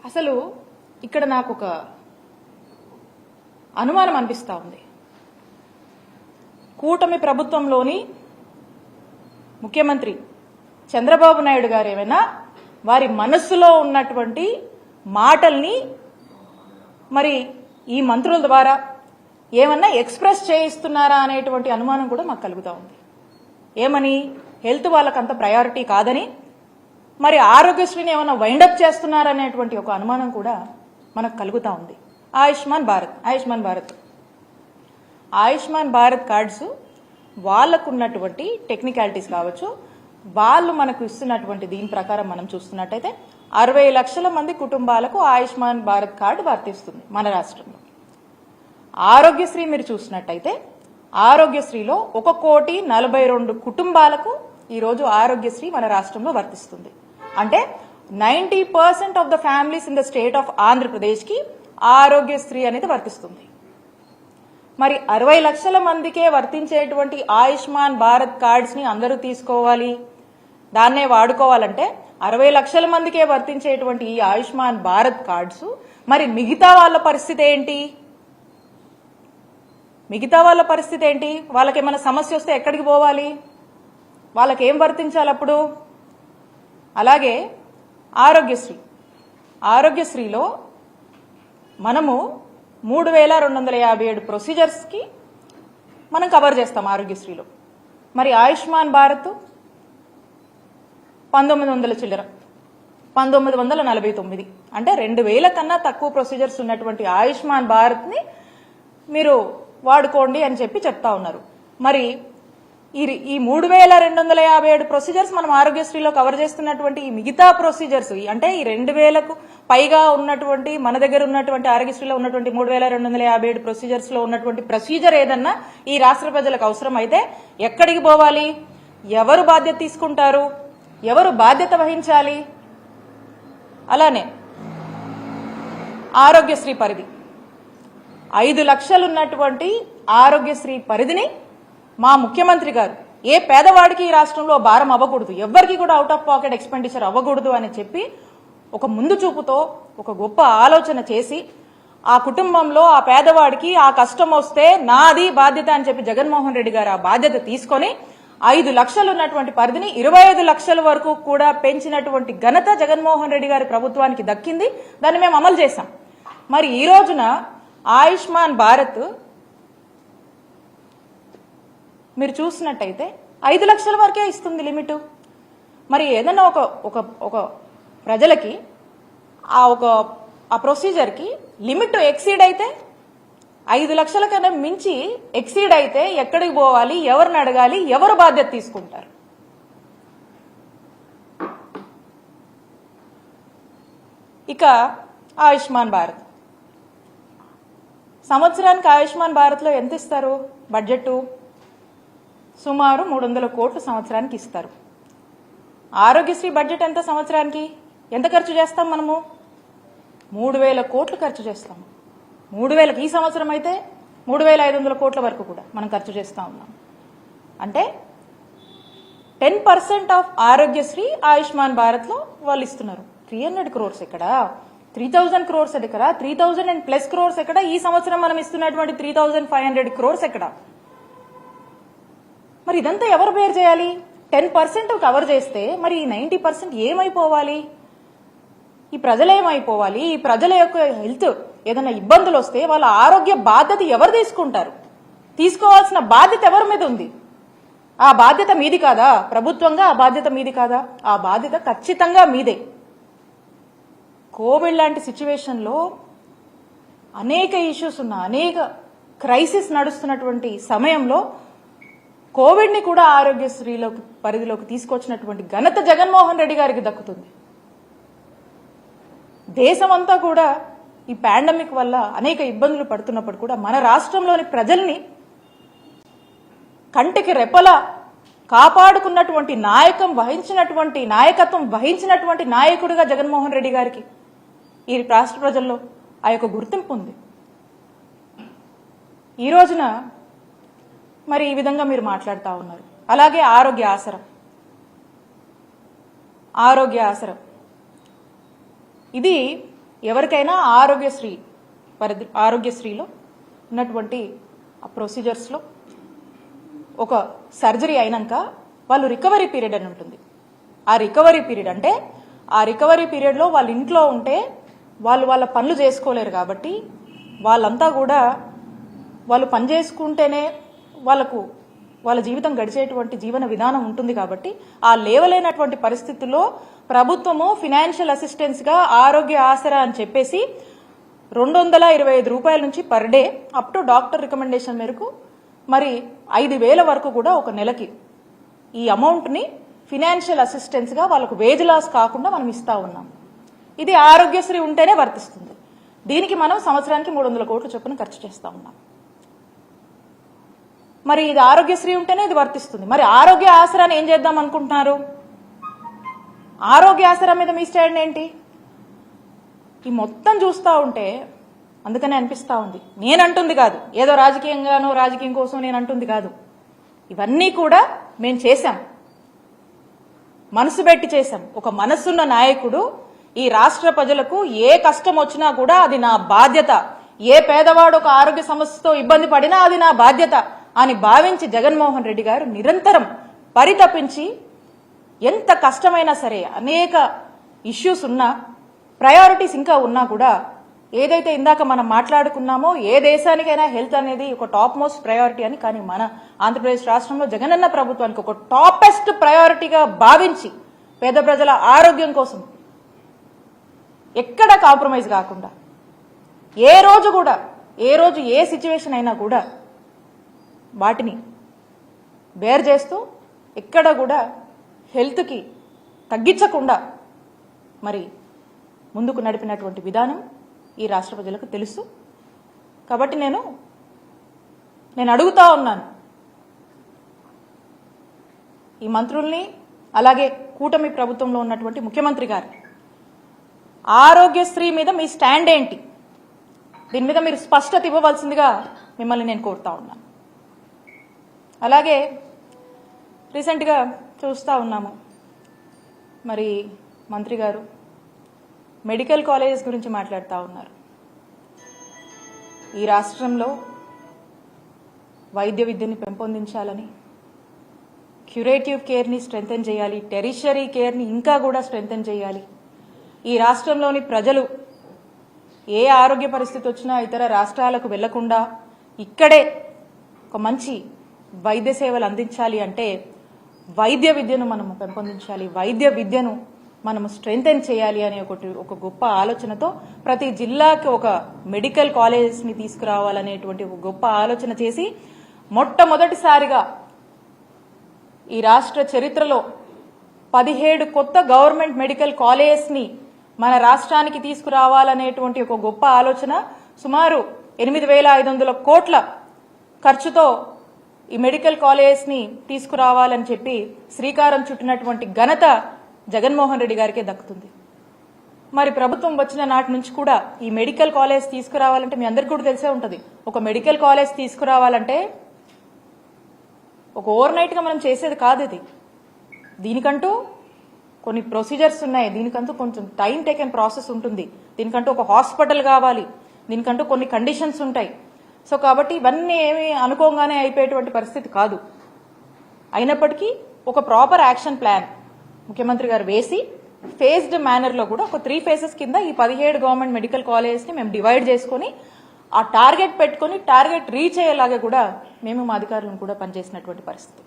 అసలు ఇక్కడ నాకు ఒక అనుమానం అనిపిస్తా ఉంది. కూటమి ప్రభుత్వంలోని ముఖ్యమంత్రి చంద్రబాబు నాయుడు గారు ఏమైనా వారి మనస్సులో ఉన్నటువంటి మాటల్ని మరి ఈ మంత్రుల ద్వారా ఏమన్నా ఎక్స్ప్రెస్ చేయిస్తున్నారా అనేటువంటి అనుమానం కూడా మాకు కలుగుతూ ఉంది. ఏమని, హెల్త్ వాళ్ళకంత ప్రయారిటీ కాదని, మరి ఆరోగ్యశ్రీని ఏమైనా వైండప్ చేస్తున్నారనేటువంటి ఒక అనుమానం కూడా మనకు కలుగుతూ ఉంది. ఆయుష్మాన్ భారత్ కార్డ్స్ వాళ్ళకున్నటువంటి టెక్నికాలిటీస్ కావచ్చు, వాళ్ళు మనకు ఇస్తున్నటువంటి దీని ప్రకారం మనం చూస్తున్నట్టయితే 60 లక్షల మంది కుటుంబాలకు ఆయుష్మాన్ భారత్ కార్డు వర్తిస్తుంది మన రాష్ట్రంలో. ఆరోగ్యశ్రీ మీరు చూసినట్టయితే ఆరోగ్యశ్రీలో 1,42,00,000 కుటుంబాలకు ఈరోజు ఆరోగ్యశ్రీ మన రాష్ట్రంలో వర్తిస్తుంది. అంటే 90% of the families in the state of ఆంధ్రప్రదేశ్కి ఆరోగ్యశ్రీ అనేది వర్తిస్తుంది. మరి 60 లక్షల మందికే వర్తించేటువంటి ఆయుష్మాన్ భారత్ కార్డ్స్ ని అందరూ తీసుకోవాలి, దాన్నే వాడుకోవాలంటే 60 లక్షల మందికే వర్తించేటువంటి ఈ ఆయుష్మాన్ భారత్ కార్డ్స్ మరి మిగతా వాళ్ళ పరిస్థితి ఏంటి? వాళ్ళకి ఏమైనా సమస్య వస్తే ఎక్కడికి పోవాలి? వాళ్ళకి ఏం వర్తించాలి అప్పుడు? అలాగే ఆరోగ్యశ్రీలో మనము 3,257 ప్రొసీజర్స్కి మనం కవర్ చేస్తాం ఆరోగ్యశ్రీలో. మరి ఆయుష్మాన్ భారత్ 1900 చిల్లర, 1949, అంటే 2,000 కన్నా తక్కువ ప్రొసీజర్స్ ఉన్నటువంటి ఆయుష్మాన్ భారత్ని మీరు వాడుకోండి అని చెప్తా ఉన్నారు. మరి ఈ 3,257 ప్రొసీజర్స్ మనం ఆరోగ్యశ్రీలో కవర్ చేస్తున్నటువంటి ఈ మిగతా ప్రొసీజర్స్, అంటే ఈ 2,000కు పైగా ఉన్నటువంటి మన దగ్గర ఉన్నటువంటి ఆరోగ్యశ్రీలో ఉన్నటువంటి 3,257 ప్రొసీజర్స్ లో ఉన్నటువంటి ప్రొసీజర్ ఏదన్నా ఈ రాష్ట్ర ప్రజలకు అవసరం అయితే ఎక్కడికి పోవాలి? ఎవరు బాధ్యత తీసుకుంటారు? ఎవరు బాధ్యత వహించాలి? అలానే ఆరోగ్యశ్రీ పరిధి 5 లక్షలు ఉన్నటువంటి ఆరోగ్యశ్రీ పరిధిని మా ముఖ్యమంత్రి గారు ఏ పేదవాడికి ఈ రాష్ట్రంలో భారం అవ్వకూడదు, ఎవ్వరికి కూడా అవుట్ ఆఫ్ పాకెట్ ఎక్స్పెండిచర్ అవ్వకూడదు అని చెప్పి ఒక ముందు చూపుతో ఒక గొప్ప ఆలోచన చేసి ఆ కుటుంబంలో ఆ పేదవాడికి ఆ కష్టం వస్తే నాది బాధ్యత అని చెప్పి జగన్మోహన్ రెడ్డి గారు ఆ బాధ్యత తీసుకొని 5 లక్షలు ఉన్నటువంటి పరిధిని 25 లక్షల వరకు కూడా పెంచినటువంటి ఘనత జగన్మోహన్ రెడ్డి గారి ప్రభుత్వానికి దక్కింది. దాన్ని మేము అమలు చేశాం. మరి ఈ రోజున ఆయుష్మాన్ భారత్ మీరు చూసినట్టయితే 5 లక్షల వరకే ఇస్తుంది లిమిట్. మరి ఏదైనా ఒక ప్రజలకి ఆ ప్రొసీజర్కి లిమిట్ ఎక్సీడ్ అయితే 5 లక్షల కన్నా మించి ఎక్సీడ్ అయితే ఎక్కడికి పోవాలి? ఎవరిని అడగాలి? ఎవరు బాధ్యత తీసుకుంటారు? ఇక ఆయుష్మాన్ భారత్ సంవత్సరానికి ఆయుష్మాన్ భారత్లో ఎంత ఇస్తారు? బడ్జెట్ సుమారు 300 కోట్లు సంవత్సరానికి ఇస్తారు. ఆరోగ్యశ్రీ బడ్జెట్ ఎంత సంవత్సరానికి? ఎంత ఖర్చు చేస్తాం మనము? 3,000 కోట్లు ఖర్చు చేస్తాం. 3,000 ఈ సంవత్సరం అయితే 3,500 కోట్ల వరకు కూడా మనం ఖర్చు చేస్తా ఉన్నాం. అంటే 10% ఆఫ్ ఆరోగ్యశ్రీ ఆయుష్మాన్ భారత్ లో వాళ్ళు ఇస్తున్నారు. 300 crores ఎక్కడ? 3,000 crores ఎక్కడ? 3,000+ crores ఎక్కడ? ఈ సంవత్సరం మనం ఇస్తున్నటువంటి 3,500 crores ఎక్కడ? మరి ఇదంతా ఎవరు బేర్ చేయాలి? 10% కవర్ చేస్తే మరి 90% ఏమైపోవాలి? ఈ ప్రజలేమైపోవాలి? ఈ ప్రజల యొక్క హెల్త్ ఏదైనా ఇబ్బందులు వస్తే వాళ్ళ ఆరోగ్య బాధ్యత ఎవరు తీసుకుంటారు? తీసుకోవాల్సిన బాధ్యత ఎవరి మీద ఉంది? ఆ బాధ్యత మీది కాదా? ప్రభుత్వంగా ఆ బాధ్యత మీది కాదా? ఆ బాధ్యత ఖచ్చితంగా మీదే. కోవిడ్ లాంటి సిచ్యువేషన్లో అనేక ఇష్యూస్ ఉన్న, అనేక క్రైసిస్ నడుస్తున్నటువంటి సమయంలో కోవిడ్ ని కూడా ఆరోగ్యశ్రీలోకి పరిధిలోకి తీసుకొచ్చినటువంటి ఘనత జగన్మోహన్ రెడ్డి గారికి దక్కుతుంది. దేశమంతా కూడా ఈ పాండమిక్ వల్ల అనేక ఇబ్బందులు పడుతున్నప్పుడు కూడా మన రాష్ట్రంలోని ప్రజల్ని కంటికి రెప్పలా కాపాడుకున్నటువంటి నాయకత్వం వహించినటువంటి నాయకుడిగా జగన్మోహన్ రెడ్డి గారికి ఈ రాష్ట్ర ప్రజల్లో ఆ యొక్క గుర్తింపు ఉంది. ఈ రోజున మరి ఈ విధంగా మీరు మాట్లాడుతూ ఉన్నారు. అలాగే ఆరోగ్య ఆసరా ఇది ఎవరికైనా ఆరోగ్యశ్రీలో ఉన్నటువంటి ఆ ప్రొసీజర్స్లో ఒక సర్జరీ అయినాక వాళ్ళు రికవరీ పీరియడ్ అని ఉంటుంది. ఆ రికవరీ పీరియడ్ అంటే ఆ రికవరీ పీరియడ్లో వాళ్ళ ఇంట్లో ఉంటే వాళ్ళు వాళ్ళ పనులు చేసుకోలేరు కాబట్టి వాళ్ళంతా కూడా వాళ్ళు పని చేసుకుంటేనే వాళ్ళ జీవితం గడిచేటువంటి జీవన విధానం ఉంటుంది కాబట్టి ఆ లేవలేనటువంటి పరిస్థితుల్లో ప్రభుత్వము ఫినాన్షియల్ అసిస్టెన్స్గా ఆరోగ్య ఆసరా అని చెప్పేసి 225 రూపాయల నుంచి per day up to doctor recommendation మేరకు మరి 5,000 వరకు కూడా ఒక నెలకి ఈ అమౌంట్ని ఫినాన్షియల్ అసిస్టెన్స్గా వాళ్ళకు వేజ్ లాస్ కాకుండా మనం ఇస్తా ఉన్నాం. ఇది ఆరోగ్యశ్రీ ఉంటేనే వర్తిస్తుంది. దీనికి మనం సంవత్సరానికి 300 కోట్ల చొప్పున ఖర్చు చేస్తా ఉన్నాం. మరి ఇది ఆరోగ్యశ్రీ ఉంటేనే ఇది వర్తిస్తుంది. మరి ఆరోగ్య ఆసరాన్ని ఏం చేద్దాం అనుకుంటున్నారు? ఆరోగ్య ఆసరా మీద మీ స్టాండ్ ఏంటి? ఈ మొత్తం చూస్తూ ఉంటే అందుకనే అనిపిస్తూ ఉంది. నేనంటుంది కాదు, ఏదో రాజకీయం కోసం నేను అంటుంది కాదు. ఇవన్నీ కూడా మేము చేశాం, మనసు పెట్టి చేశాం. ఒక మనసున్న నాయకుడు ఈ రాష్ట్ర ప్రజలకు ఏ కష్టం వచ్చినా కూడా అది నా బాధ్యత, ఏ పేదవాడు ఒక ఆరోగ్య సమస్యతో ఇబ్బంది పడినా అది నా బాధ్యత అని భావించి జగన్మోహన్ రెడ్డి గారు నిరంతరం పరితపించి ఎంత కష్టమైనా సరే అనేక ఇష్యూస్ ఉన్నా ప్రయారిటీస్ ఇంకా ఉన్నా కూడా ఏదైతే ఇందాక మనం మాట్లాడుకున్నామో ఏ దేశానికైనా హెల్త్ అనేది ఒక టాప్ మోస్ట్ ప్రయారిటీ అని, కానీ మన ఆంధ్రప్రదేశ్ రాష్ట్రంలో జగనన్న ప్రభుత్వానికి ఒక టాపెస్ట్ ప్రయారిటీగా భావించి పేద ప్రజల ఆరోగ్యం కోసం ఎక్కడ కాంప్రమైజ్ కాకుండా ఏ రోజు ఏ సిచ్యువేషన్ అయినా కూడా వాటిని బేర్ చేస్తూ ఎక్కడ కూడా హెల్త్కి తగ్గించకుండా మరి ముందుకు నడిపినటువంటి విధానం ఈ రాష్ట్ర ప్రజలకు తెలుసు. కాబట్టి నేను అడుగుతా ఉన్నాను ఈ మంత్రుల్ని, అలాగే కూటమి ప్రభుత్వంలో ఉన్నటువంటి ముఖ్యమంత్రి గారు, ఆరోగ్యశ్రీ మీద మీ స్టాండ్ ఏంటి? దీని మీద మీరు స్పష్టత ఇవ్వవలసిందిగా మిమ్మల్ని నేను కోరుతా ఉన్నాను. అలాగే రీసెంట్గా చూస్తూ ఉన్నాము, మరి మంత్రి గారు మెడికల్ కాలేజెస్ గురించి మాట్లాడుతూ ఉన్నారు. ఈ రాష్ట్రంలో వైద్య విద్యని పెంపొందించాలని, క్యూరేటివ్ కేర్ని స్ట్రెంథెన్ చేయాలి, టెరిషరీ కేర్ని ఇంకా కూడా స్ట్రెంథెన్ చేయాలి. ఈ రాష్ట్రంలోని ప్రజలు ఏ ఆరోగ్య పరిస్థితి వచ్చినా ఇతర రాష్ట్రాలకు వెళ్లకుండా ఇక్కడే ఒక మంచి వైద్య సేవలు అందించాలి అంటే వైద్య విద్యను మనము పెంపొందించాలి, వైద్య విద్యను మనము స్ట్రెంథెన్ చేయాలి అనే ఒక గొప్ప ఆలోచనతో ప్రతి జిల్లాకి ఒక మెడికల్ కాలేజెస్ని తీసుకురావాలనేటువంటి ఒక గొప్ప ఆలోచన చేసి మొట్టమొదటిసారిగా ఈ రాష్ట్ర చరిత్రలో 17 కొత్త గవర్నమెంట్ మెడికల్ కాలేజెస్ని మన రాష్ట్రానికి తీసుకురావాలనేటువంటి ఒక గొప్ప ఆలోచన, సుమారు 8,500 కోట్ల ఖర్చుతో ఈ మెడికల్ కాలేజెస్ని తీసుకురావాలని చెప్పి శ్రీకారం చుట్టినటువంటి ఘనత జగన్మోహన్ రెడ్డి గారికే దక్కుతుంది. మరి ప్రభుత్వం వచ్చిన నాటి నుంచి కూడా ఈ మెడికల్ కాలేజ్ తీసుకురావాలంటే మీ అందరికీ కూడా తెలిసే ఉంటుంది. ఒక మెడికల్ కాలేజ్ తీసుకురావాలంటే ఒక ఓవర్ నైట్గా మనం చేసేది కాదు. ఇది దీనికంటూ కొన్ని ప్రొసీజర్స్ ఉన్నాయి, దీనికంటూ కొంచెం టైం టేకెన్ ప్రాసెస్ ఉంటుంది, దీనికంటూ ఒక హాస్పిటల్ కావాలి, దీనికంటూ కొన్ని కండిషన్స్ ఉంటాయి. సో కాబట్టి ఇవన్నీ ఏమి అనుకోగానే అయిపోయేటువంటి పరిస్థితి కాదు. అయినప్పటికీ ఒక ప్రాపర్ యాక్షన్ ప్లాన్ ముఖ్యమంత్రి గారు వేసి ఫేజ్డ్ మేనర్లో కూడా ఒక 3 phases కింద ఈ 17 గవర్నమెంట్ మెడికల్ కాలేజెస్ని మేము డివైడ్ చేసుకుని ఆ టార్గెట్ పెట్టుకుని టార్గెట్ రీచ్ అయ్యేలాగా కూడా మేము మా అధికారులను కూడా పనిచేసినటువంటి పరిస్థితి.